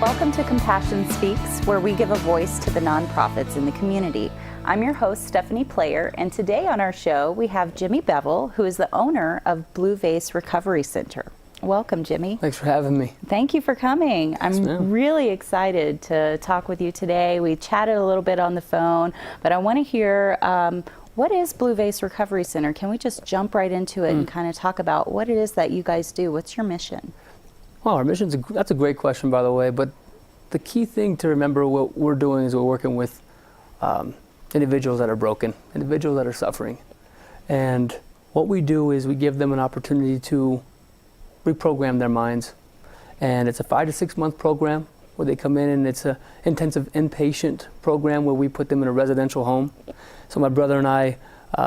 Welcome to Compassion Speaks, where we give a voice to the nonprofits in the community. I'm your host, Stephanie Player, and today on our show we have Jimmy Bevel, who is the owner of Blue Vase Recovery Center. Welcome, Jimmy. Thanks for having me. Thank you for coming. I'm really excited to talk with you today. We chatted a little bit on the phone, but I want to hear what is Blue Vase Recovery Center? Can we just jump right into it and kind of talk about what it is that you guys do? What's your mission? Well, our mission's that's a great question, by the way, but the key thing to remember what we're doing is we're working with individuals that are broken, individuals that are suffering. And what we do is we give them an opportunity to reprogram their minds. And it's a 5 to 6 month program where they come in, and it's an intensive inpatient program where we put them in a residential home. So my brother and I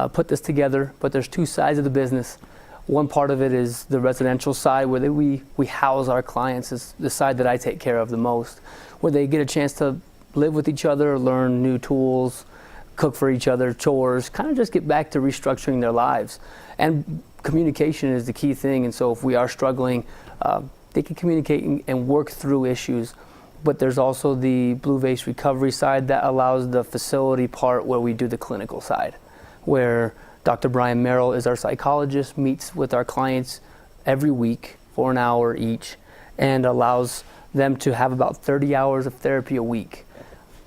put this together, but there's two sides of the business. One part of it is the residential side where we house our clients, is the side that I take care of the most, where they get a chance to live with each other, learn new tools, cook for each other, chores, kind of just get back to restructuring their lives. And communication is the key thing, and so if we are struggling, they can communicate and work through issues. But there's also the Blue Vase recovery side that allows the facility part where we do the clinical side, where Dr. Brian Merrill is our psychologist, meets with our clients every week for an hour each, and allows them to have about 30 hours of therapy a week.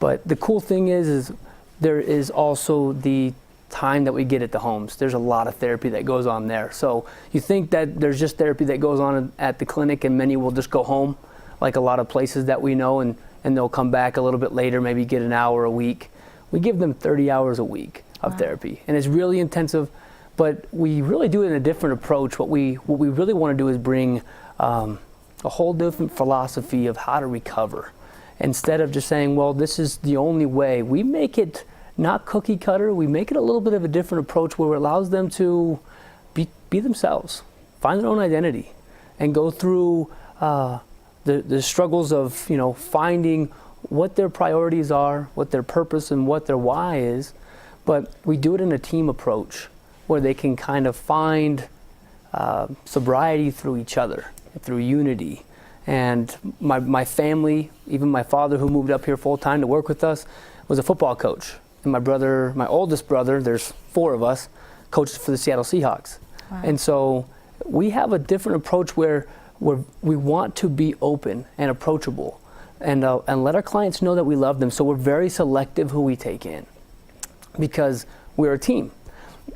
But the cool thing is there is also the time that we get at the homes. There's a lot of therapy that goes on there. So you think that there's just therapy that goes on at the clinic and many will just go home, like a lot of places that we know, and they'll come back a little bit later, maybe get an hour a week. We give them 30 hours a week of therapy, and it's really intensive, but we really do it in a different approach. What we really want to do is bring a whole different philosophy of how to recover. Instead of just saying, well, this is the only way, we make it not cookie cutter. We make it a little bit of a different approach where it allows them to be themselves, find their own identity, and go through the struggles of finding what their priorities are, what their purpose and what their why is. But we do it in a team approach where they can kind of find sobriety through each other, through unity. And my family, even my father who moved up here full time to work with us, was a football coach. And my brother, my oldest brother, there's 4 of us, coached for the Seattle Seahawks. Wow. And so we have a different approach where we want to be open and approachable and let our clients know that we love them. So we're very selective who we take in, because we're a team.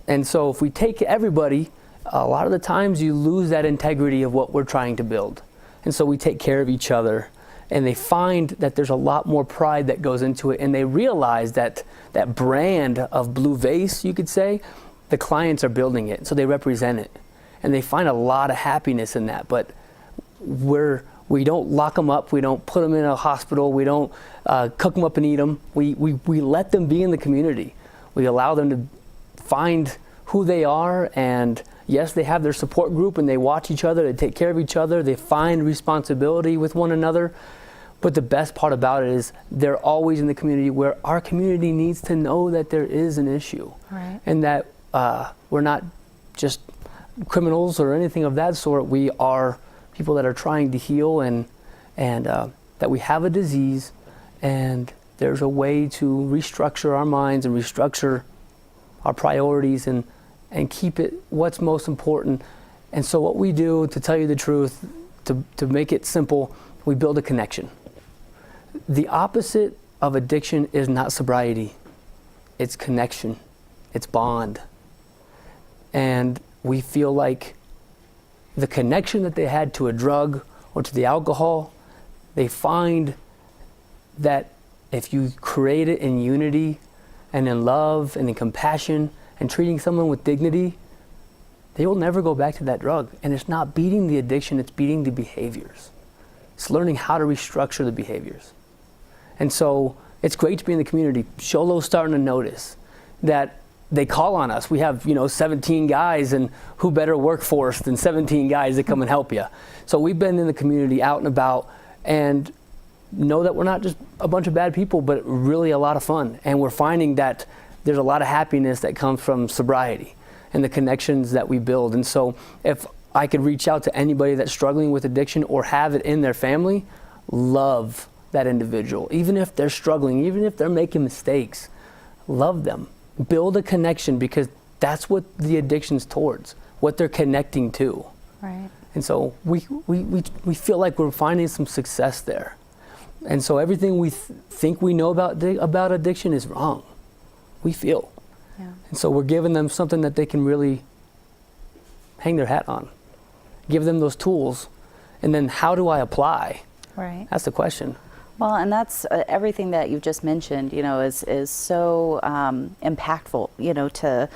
And so if we take everybody, a lot of the times you lose that integrity of what we're trying to build. And so we take care of each other, and they find that there's a lot more pride that goes into it, and they realize that that brand of Blue Vase, you could say, the clients are building it, so they represent it. And they find a lot of happiness in that, but we don't lock them up, we don't put them in a hospital, we don't cook them up and eat them. We let them be in the community. We allow them to find who they are, and yes, they have their support group and they watch each other, they take care of each other, they find responsibility with one another. But the best part about it is they're always in the community where our community needs to know that there is an issue. Right. And that we're not just criminals or anything of that sort. We are people that are trying to heal, and that we have a disease, and there's a way to restructure our minds and restructure our priorities and keep it what's most important. And so what we do, to tell you the truth, to make it simple, we build a connection. The opposite of addiction is not sobriety. It's connection. It's bond. And we feel like the connection that they had to a drug or to the alcohol, they find that if you create it in unity and in love and in compassion and treating someone with dignity, they will never go back to that drug. And it's not beating the addiction, it's beating the behaviors. It's learning how to restructure the behaviors. And so it's great to be in the community. Sholo's starting to notice that they call on us. We have 17 guys, and who better workforce than 17 guys that come and help you. So we've been in the community out and about, and know that we're not just a bunch of bad people, but really a lot of fun. And we're finding that there's a lot of happiness that comes from sobriety and the connections that we build. And so if I could reach out to anybody that's struggling with addiction or have it in their family, love that individual, even if they're struggling, even if they're making mistakes. Love them. Build a connection, because that's what the addiction's towards, what they're connecting to. Right. And so we feel like we're finding some success there. And so everything we think we know about addiction is wrong. We feel. Yeah. And so we're giving them something that they can really hang their hat on. Give them those tools. And then how do I apply? Right. That's the question. Well, and that's everything that you've just mentioned, you know, is so impactful, you know, to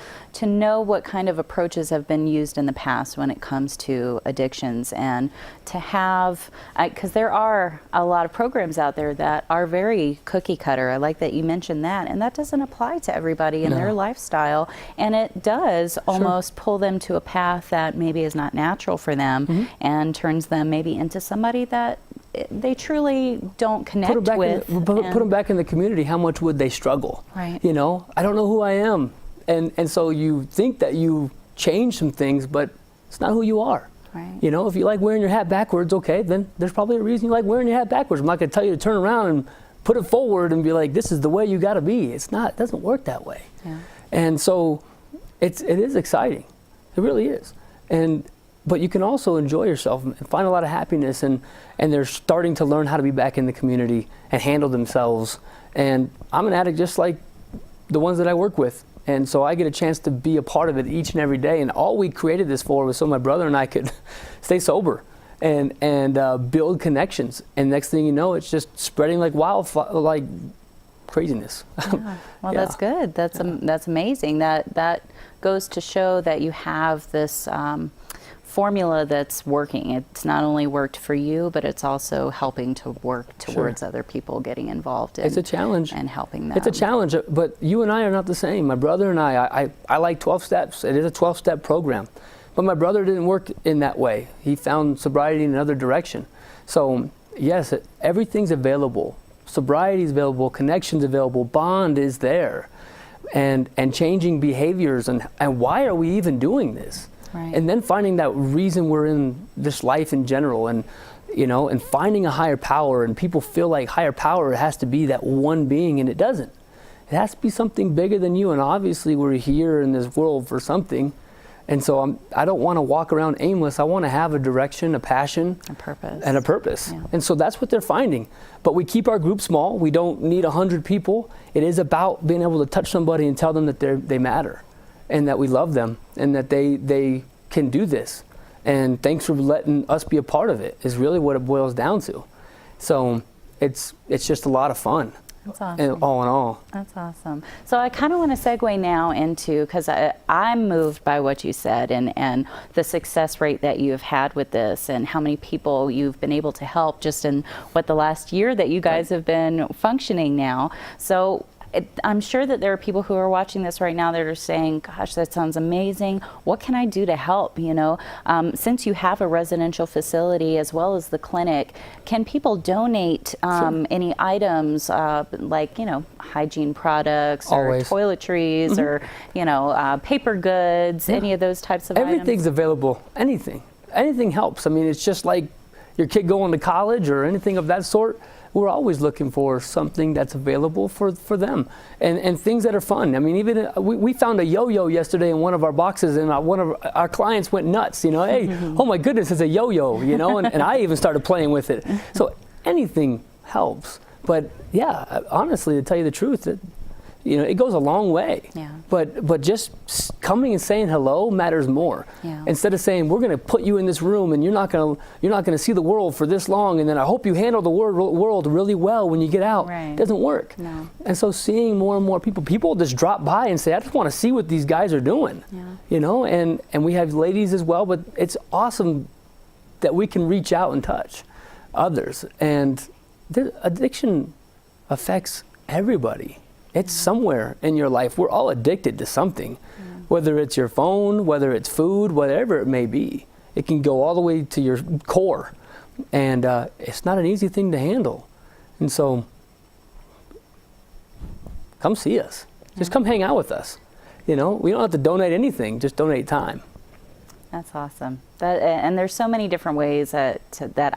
know what kind of approaches have been used in the past when it comes to addictions, and to have, because there are a lot of programs out there that are very cookie cutter. I like that you mentioned that, and that doesn't apply to everybody in their lifestyle, and it does almost pull them to a path that maybe is not natural for them, and turns them maybe into somebody that they truly don't connect with. Put them back in the community. How much would they struggle? Right. You know, I don't know who I am. And so you think that you change some things, but it's not who you are. Right. You know, if you like wearing your hat backwards, okay, then there's probably a reason you like wearing your hat backwards. I'm not going to tell you to turn around and put it forward and be like, this is the way you got to be. It's not, it doesn't work that way. Yeah. And so it is exciting. It really is. But you can also enjoy yourself and find a lot of happiness, and they're starting to learn how to be back in the community and handle themselves. And I'm an addict just like the ones that I work with. And so I get a chance to be a part of it each and every day. And all we created this for was so my brother and I could stay sober and build connections. And next thing you know, it's just spreading like wildfire, like craziness. Yeah. Well, Yeah. that's good. That's amazing. That goes to show that you have this formula that's working. It's not only worked for you, but it's also helping to work towards other people getting involved in. It's a challenge. And helping them. It's a challenge, but you and I are not the same. My brother and I like 12 steps. It is a 12-step program. But my brother didn't work in that way. He found sobriety in another direction. So yes, everything's available. Sobriety is available, connection's available, bond is there. And changing behaviors, and why are we even doing this? Right. And then finding that reason we're in this life in general, and you know, and finding a higher power. And people feel like higher power has to be that one being, and it doesn't. It has to be something bigger than you. And obviously we're here in this world for something. And so I don't want to walk around aimless. I want to have a direction, a passion, a purpose. and a purpose. Yeah. And so that's what they're finding. But we keep our group small. We don't need 100 people. It is about being able to touch somebody and tell them that they matter, and that we love them, and that they can do this. And thanks for letting us be a part of it, is really what it boils down to. So it's just a lot of fun. That's awesome. And all in all. That's awesome. So I kind of want to segue now into, because I'm moved by what you said, and the success rate that you've had with this, and how many people you've been able to help just in the last year that you guys have been functioning now. So I'm sure that there are people who are watching this right now that are saying, gosh, that sounds amazing. What can I do to help? You know, since you have a residential facility as well as the clinic, can people donate any items like, you know, hygiene products or Always. toiletries or, you know, paper goods, any of those types of Everything's items? available. Anything helps. I mean, it's just like your kid going to college or anything of that sort. We're always looking for something that's available for them, and things that are fun. I mean, even we found a yo-yo yesterday in one of our boxes, and one of our clients went nuts. You know, hey, oh my goodness, it's a yo-yo. You know, and I even started playing with it. So anything helps. But yeah, honestly, to tell you the truth, you know, it goes a long way. Yeah. But just coming and saying hello matters more. Yeah. Instead of saying we're going to put you in this room and you're not going to see the world for this long, and then I hope you handle the world really well when you get out. Right. It doesn't work. No. And so seeing more and more people just drop by and say, I just want to see what these guys are doing. Yeah. You know, and we have ladies as well, but it's awesome that we can reach out and touch others. And addiction affects everybody. It's somewhere in your life. We're all addicted to something, whether it's your phone, whether it's food, whatever it may be. It can go all the way to your core, and it's not an easy thing to handle. And so come see us. Just come hang out with us. You know, we don't have to donate anything, just donate time. That's awesome. And there's so many different ways that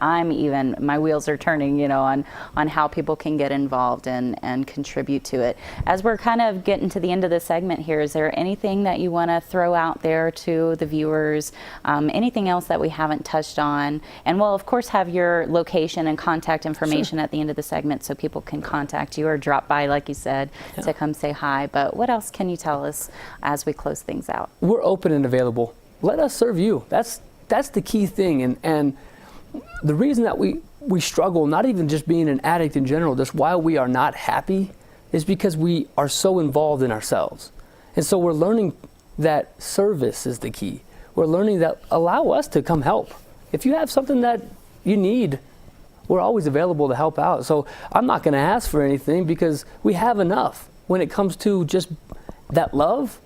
my wheels are turning, on how people can get involved and contribute to it. As we're kind of getting to the end of the segment here, is there anything that you want to throw out there to the viewers? Anything else that we haven't touched on? And we'll of course have your location and contact information at the end of the segment so people can contact you or drop by, like you said, to come say hi. But what else can you tell us as we close things out? We're open and available. Let us serve you. That's the key thing. And the reason that we struggle, not even just being an addict in general, just why we are not happy, is because we are so involved in ourselves. And so we're learning that service is the key. We're learning that allow us to come help. If you have something that you need, we're always available to help out. So I'm not going to ask for anything because we have enough. When it comes to just that love,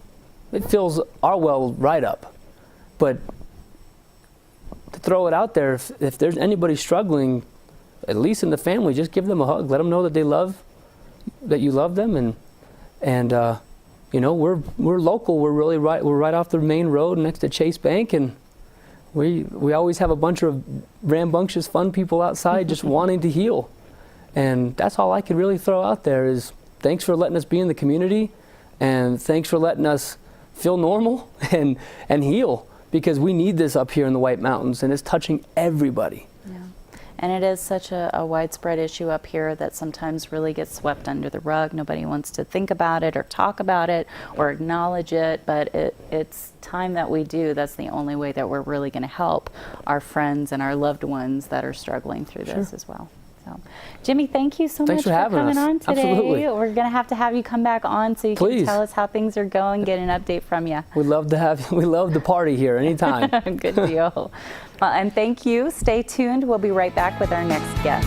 it fills our well right up. But to throw it out there, if there's anybody struggling, at least in the family, just give them a hug. Let them know that you love them, and we're local. We're really we're right off the main road next to Chase Bank, and we always have a bunch of rambunctious, fun people outside just wanting to heal. And that's all I could really throw out there is thanks for letting us be in the community, and thanks for letting us feel normal and heal. Because we need this up here in the White Mountains, and it's touching everybody. Yeah. And it is such a widespread issue up here that sometimes really gets swept under the rug. Nobody wants to think about it or talk about it or acknowledge it, but it's time that we do. That's the only way that we're really going to help our friends and our loved ones that are struggling through this as well. So, Jimmy, thank you so much for coming on today. Absolutely. We're going to have you come back on so you can tell us how things are going, get an update from you. We'd love to have you. We love the party here anytime. Good deal. Well, and thank you. Stay tuned. We'll be right back with our next guest.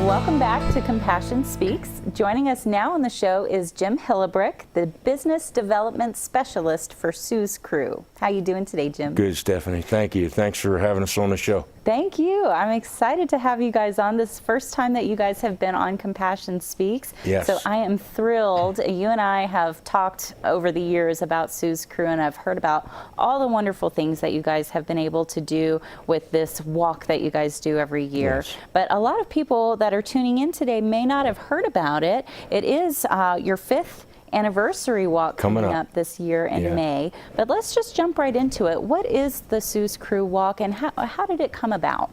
Welcome back to Compassion Speaks. Joining us now on the show is Jim Hillebrick, the Business Development Specialist for Sue's Crew. How you doing today, Jim? Good, Stephanie. Thank you. Thanks for having us on the show. Thank you. I'm excited to have you guys on. This first time that you guys have been on Compassion Speaks. Yes. So I am thrilled. You and I have talked over the years about Sue's Crew, and I've heard about all the wonderful things that you guys have been able to do with this walk that you guys do every year. Yes. But a lot of people that are tuning in today may not have heard about it. It is your 5th anniversary walk coming up this year in May. But let's just jump right into it. What is the Sue's Crew walk, and how did it come about?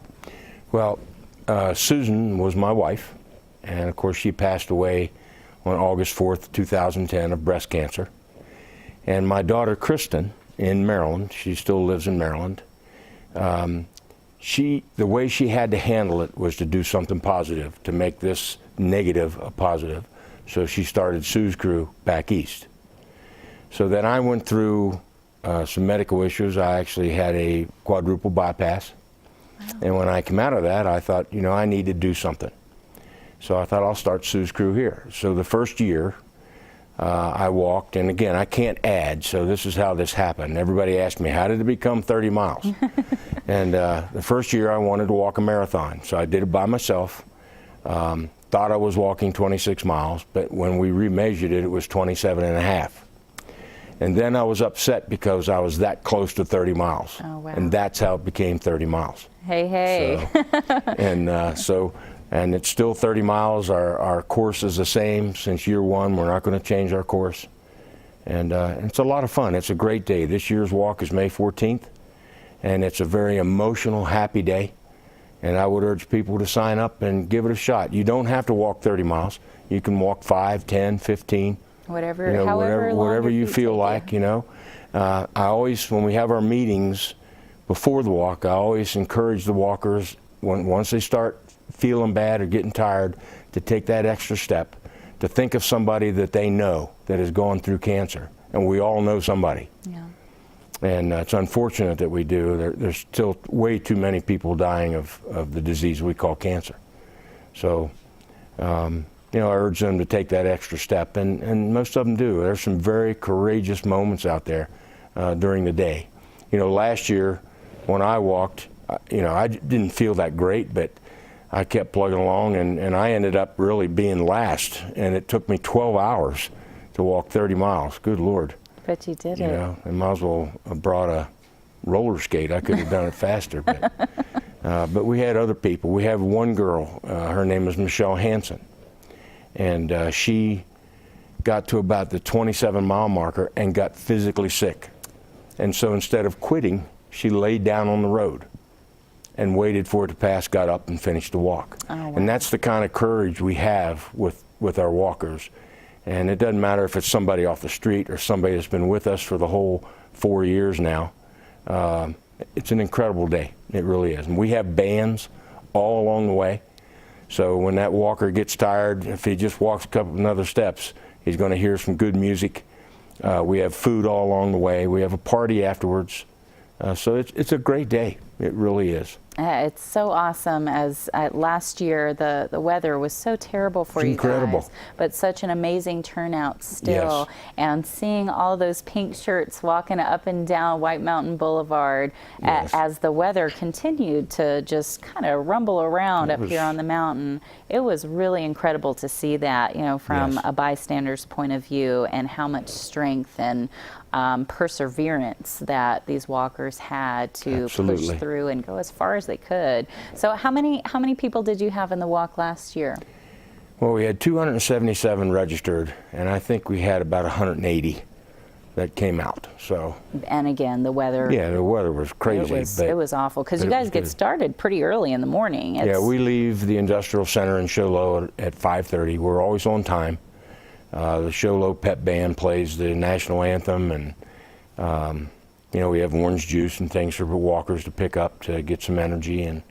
Well, Susan was my wife, and of course she passed away on August 4th, 2010 of breast cancer. And my daughter Kristen in Maryland, she still lives in Maryland, the way she had to handle it was to do something positive, to make this negative a positive. So she started Sue's Crew back east. So then I went through some medical issues. I actually had a quadruple bypass. Wow. And when I came out of that, I thought, I need to do something. So I thought I'll start Sue's Crew here. So the first year I walked, and again, I can't add, so this is how this happened. Everybody asked me, how did it become 30 miles? And the first year I wanted to walk a marathon, so I did it by myself. Thought I was walking 26 miles, but when we remeasured it, it was 27 and a half. And then I was upset because I was that close to 30 miles. Oh, wow. And that's how it became 30 miles. Hey. So, and it's still 30 miles. Our course is the same since year one. We're not going to change our course. And it's a lot of fun. It's a great day. This year's walk is May 14th, and it's a very emotional, happy day. And I would urge people to sign up and give it a shot. You don't have to walk 30 miles. You can walk 5, 10, 15. Whatever you feel like, I always, when we have our meetings before the walk, I always encourage the walkers, once they start feeling bad or getting tired, to take that extra step, to think of somebody that they know that has gone through cancer. And we all know somebody. Yeah. And it's unfortunate that we do. There's still way too many people dying of the disease we call cancer. So, I urge them to take that extra step, and most of them do. There's some very courageous moments out there. during the day. You know, last year when I walked, you know, I didn't feel that great, but I kept plugging along, and I ended up really being last, and it took me 12 hours to walk 30 miles. Good Lord. But you did You it. know, I might as well have brought a roller skate. I could have done it faster. But we had other people. We have one girl, her name is Michelle Hansen, and she got to about the 27-mile marker and got physically sick. And so instead of quitting, she laid down on the road and waited for it to pass, got up and finished the walk. Oh, wow. And that's the kind of courage we have with our walkers. And it doesn't matter if it's somebody off the street or somebody that's been with us for the whole 4 years now. It's an incredible day. It really is. And we have bands all along the way. So when that walker gets tired, if he just walks a couple another steps, he's going to hear some good music. We have food all along the way. We have a party afterwards. So it's a great day. It really is. It's so awesome. As last year, the weather was so terrible for you incredible. guys, but such an amazing turnout still. Yes. And seeing all those pink shirts walking up and down White Mountain Boulevard Yes. as the weather continued to just kind of rumble around up here on the mountain, it was really incredible to see that, you know, from Yes. a bystander's point of view, and how much strength and perseverance that these walkers had to Absolutely. push through and go as far as they could. So how many people did you have in the walk last year? Well, we had 277 registered, and I think we had about 180 that came out. So And again, the weather. yeah, the weather was crazy. It was awful because you but it guys was get good. started pretty early in the morning. Yeah, we leave the industrial center in Show Low at 5:30. We're always on time. The Show Low Pep Band plays the national anthem, and you know, we have orange juice and things for walkers to pick up to get some energy, and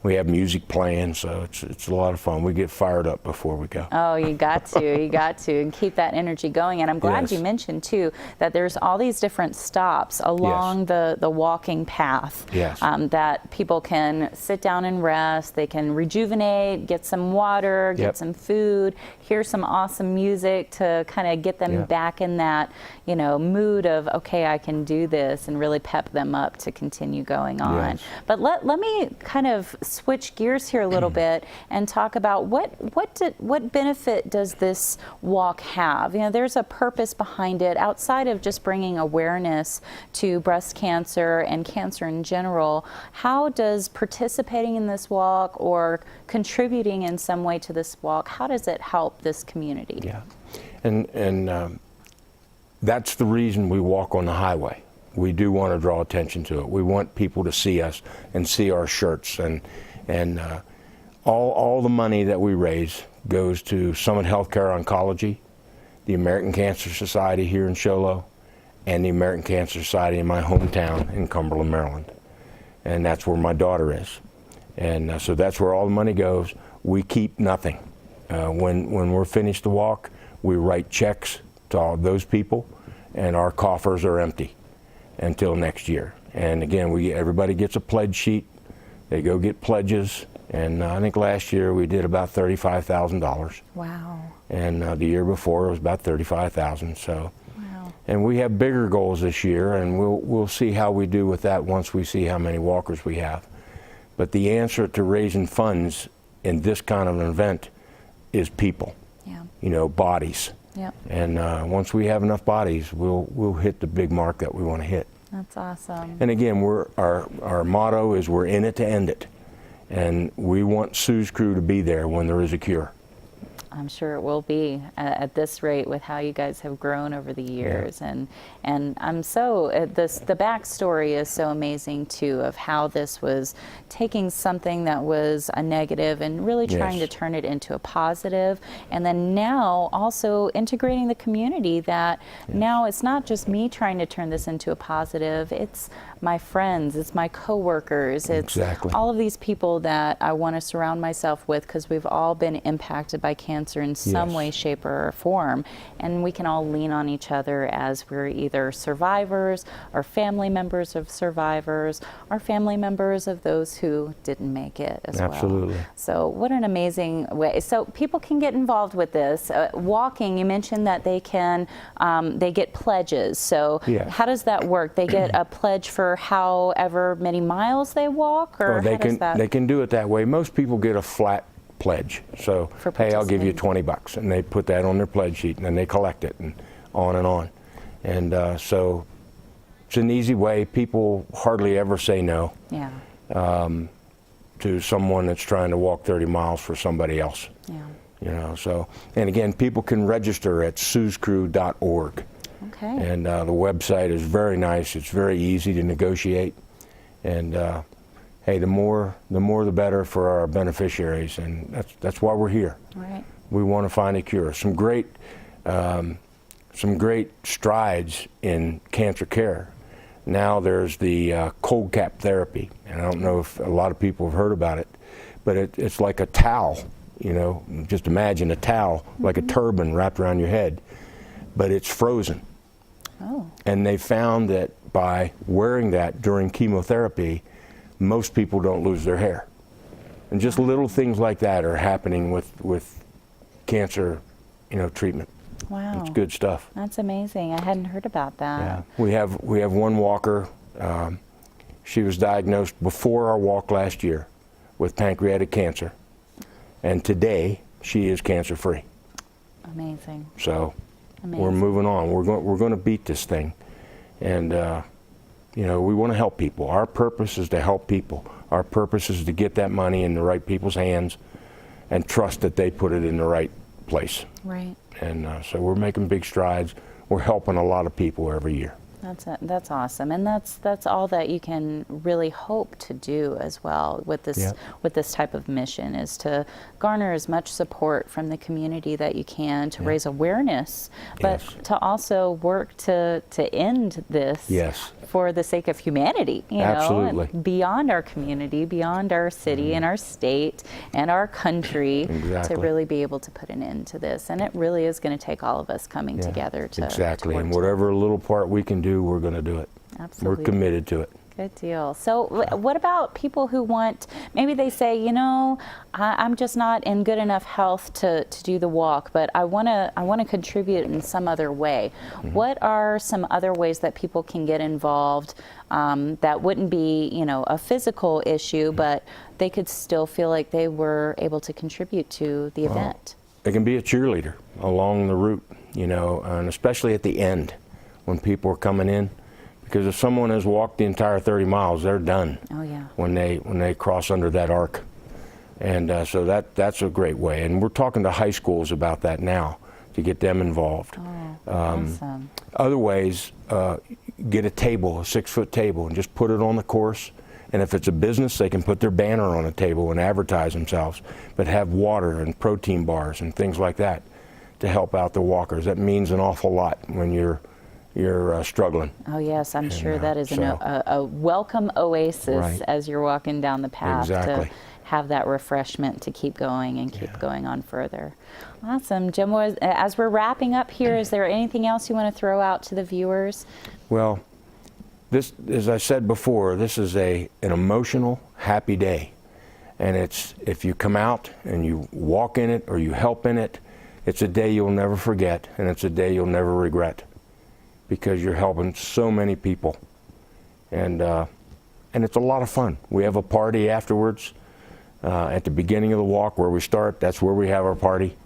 we have music playing, so it's a lot of fun. We get fired up before we go. Oh, you got to, and keep that energy going. And I'm glad Yes. you mentioned too that there's all these different stops along the walking path. Yes. That people can sit down and rest. They can rejuvenate, get some water, get Yep. some food, hear some awesome music to kind of get them Yeah. back in that, you know, mood of, okay, I can do this, and really pep them up to continue going on. Yes. But let me kind of switch gears here a little bit and talk about what benefit does this walk have? You know, there's a purpose behind it outside of just bringing awareness to breast cancer and cancer in general. How does participating in this walk or contributing in some way to this walk, how does it help this community? Yeah, and that's the reason we walk on the highway. We do want to draw attention to it. We want people to see us and see our shirts, and all the money that we raise goes to Summit Healthcare Oncology, the American Cancer Society here in Show Low, and the American Cancer Society in my hometown in Cumberland, Maryland. And that's where my daughter is. And so that's where all the money goes. We keep nothing. When we're finished the walk, we write checks to all those people, and our coffers are empty until next year. And again, everybody gets a pledge sheet. They go get pledges, and I think last year we did about $35,000, Wow. and the year before it was about $35,000. So, Wow. and we have bigger goals this year, and we'll see how we do with that once we see how many walkers we have. But the answer to raising funds in this kind of an event is people. Yeah. You know, bodies. Yep. And once we have enough bodies, we'll hit the big mark that we want to hit. That's awesome. And again, our motto is we're in it to end it, and we want Sue's Crew to be there when there is a cure. I'm sure it will be at this rate with how you guys have grown over the years, and I'm so the backstory is so amazing too of how this was taking something that was a negative and really trying Yes. to turn it into a positive, and then now also integrating the community that now it's not just me trying to turn this into a positive, it's my friends, it's my coworkers, it's Exactly. all of these people that I want to surround myself with, because we've all been impacted by cancer in some Yes. way, shape, or form, and we can all lean on each other as we're either survivors or family members of survivors or family members of those who didn't make it as well. Absolutely. So what an amazing way. So people can get involved with this. Walking, you mentioned that they can, they get pledges. So Yes. how does that work? They get a pledge for however many miles they walk, or Or they how does can that? they can do it that way. Most people get a flat pledge. So, For hey, I'll give you participating. $20, and they put that on their pledge sheet, and then they collect it, and on and on. And so it's an easy way. People hardly ever say no Yeah, to someone that's trying to walk 30 miles for somebody else. yeah. You know, so, and again, people can register at suscrew.org. Okay. And the website is very nice. It's very easy to negotiate. And hey, the more the better for our beneficiaries. And that's why we're here. Right. We want to find a cure. Some great strides in cancer care. Now there's the cold cap therapy. And I don't know if a lot of people have heard about it, but it's like a towel. You know, just imagine a towel, like a turban wrapped around your head, but it's frozen. Oh, And they found that by wearing that during chemotherapy, most people don't lose their hair. And just little things like that are happening with cancer, you know, treatment. wow. It's good stuff. That's amazing. I hadn't heard about that. Yeah. We have one walker. She was diagnosed before our walk last year with pancreatic cancer, and today she is cancer free. Amazing. So Amazing. we're moving on. We're going to beat this thing, and you know, we want to help people. Our purpose is to help people. Our purpose is to get that money in the right people's hands, and trust that they put it in the right place. Right. And so we're making big strides. We're helping a lot of people every year. That's awesome, and that's all that you can really hope to do as well with this Yeah. with this type of mission, is to garner as much support from the community that you can to raise awareness, but Yes. to also work to end this Yes. for the sake of humanity, you know, Absolutely. and beyond our community, beyond our city and our state and our country, Exactly. to really be able to put an end to this. And it really is going to take all of us coming Yeah. together to Exactly. to work And together. whatever little part we can do, we're going to do it. Absolutely. We're committed to it. Good deal. So what about people who want, maybe they say, you know, I'm just not in good enough health to do the walk, but I want to contribute in some other way. Mm-hmm. What are some other ways that people can get involved that wouldn't be, you know, a physical issue, but they could still feel like they were able to contribute to the event? It can be a cheerleader along the route, you know, and especially at the end when people are coming in. Because if someone has walked the entire 30 miles, they're done Oh yeah. when they cross under that arc. And so that's a great way. And we're talking to high schools about that now to get them involved. Oh, awesome. Other ways, get a table, a 6-foot table, and just put it on the course. And if it's a business, they can put their banner on a table and advertise themselves, but have water and protein bars and things like that to help out the walkers. That means an awful lot when you're struggling. Oh yes, I'm sure that is so- a welcome oasis Right. as you're walking down the path Exactly. to have that refreshment to keep going and keep going on further. Awesome. Jim, as we're wrapping up here, is there anything else you want to throw out to the viewers? Well, this, as I said before, this is an emotional, happy day. And it's, if you come out and you walk in it or you help in it, it's a day you'll never forget, and it's a day you'll never regret, because you're helping so many people. And it's a lot of fun. We have a party afterwards at the beginning of the walk where we start. That's where we have our party.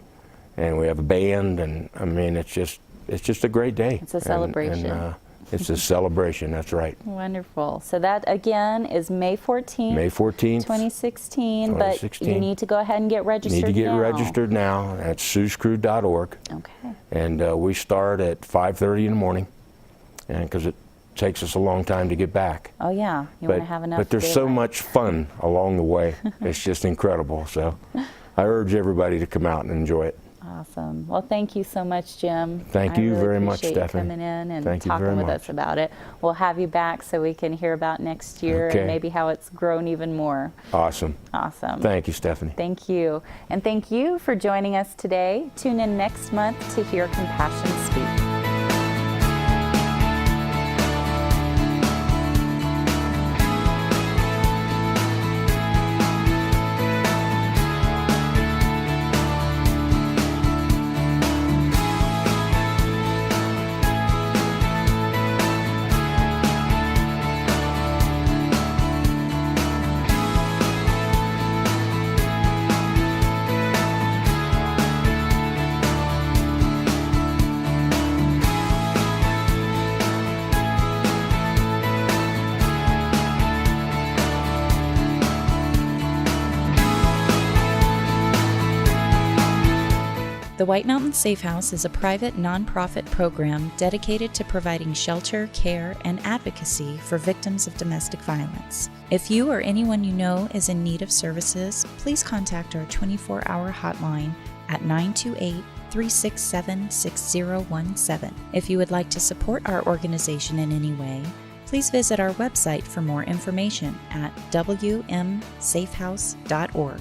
And we have a band, and I mean, it's just a great day. It's a celebration. It's a celebration, that's right. Wonderful. So that again is May 14th. May 14th. 2016, but you 2016. need to go ahead and get registered Need to get now. registered now at suscrew.org. Okay. And we start at 5:30 in the morning, and because it takes us a long time to get back. Oh yeah, you want to have enough. But there's so daylight. much fun along the way. It's just incredible. So I urge everybody to come out and enjoy it. Awesome. Well, thank you so much, Jim. Thank I you really very much, appreciate you Stephanie. coming in and Thank you talking very with much. us about it. We'll have you back so we can hear about next year Okay. and maybe how it's grown even more. Awesome. Awesome. Thank you, Stephanie. Thank you. And thank you for joining us today. Tune in next month to hear Compassion Speak. The White Mountain Safe House is a private nonprofit program dedicated to providing shelter, care, and advocacy for victims of domestic violence. If you or anyone you know is in need of services, please contact our 24-hour hotline at 928-367-6017. If you would like to support our organization in any way, please visit our website for more information at wmsafehouse.org.